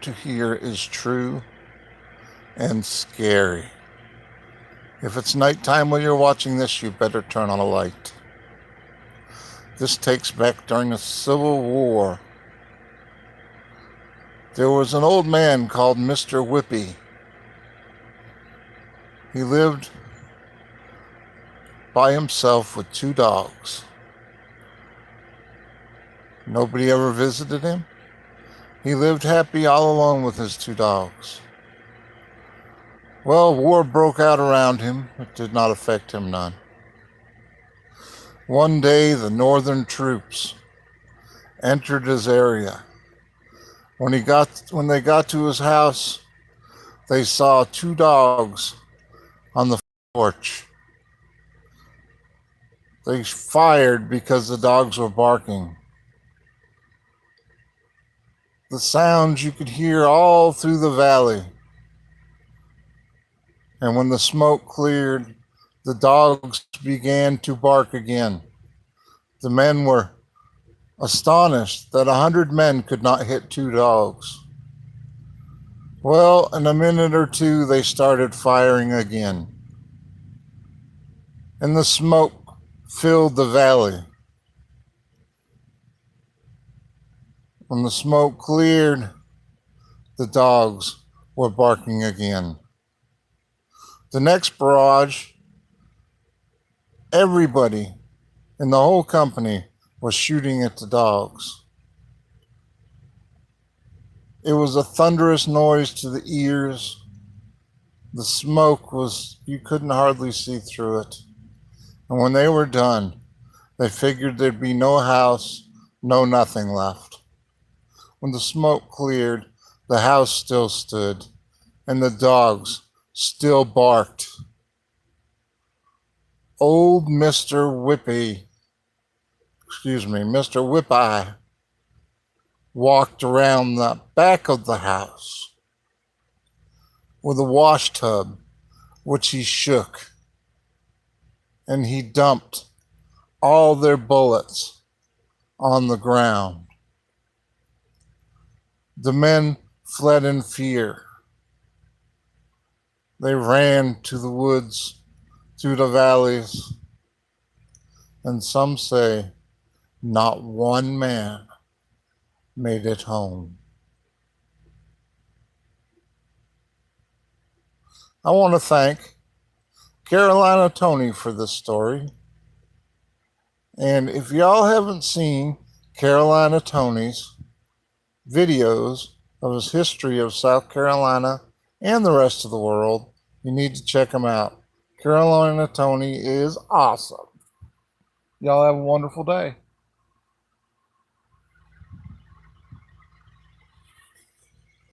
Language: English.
about to hear is true and scary. If it's nighttime while you're watching this, you better turn on a light. This takes back during the Civil War. There was an old man called Mr. Whippy. He lived by himself with 2 dogs. Nobody ever visited him. He lived happy all alone with his 2 dogs. Well, war broke out around him. It did not affect him none. One day, the Northern troops entered his area. When they got to his house, they saw 2 dogs on the porch. They fired because the dogs were barking. The sounds you could hear all through the valley. And when the smoke cleared, the dogs began to bark again. The men were astonished that 100 men could not hit 2 dogs. Well, in a minute or two, they started firing again. And the smoke filled the valley. When the smoke cleared, the dogs were barking again. The next barrage, everybody in the whole company was shooting at the dogs. It was a thunderous noise to the ears. The smoke you couldn't hardly see through it. And when they were done, they figured there'd be no house, no nothing left. When the smoke cleared, the house still stood, and the dogs still barked. Old Mr. Whippy, Mr. Whipeye, walked around the back of the house with a wash tub, which he shook, and he dumped all their bullets on the ground. The men fled in fear. They ran to the woods, through the valleys, and some say not one man made it home. I want to thank Carolina Tony for this story. And if y'all haven't seen Carolina Tony's videos of his history of South Carolina and the rest of the world, you need to check them out. Carolina Tony is awesome. Y'all have a wonderful day.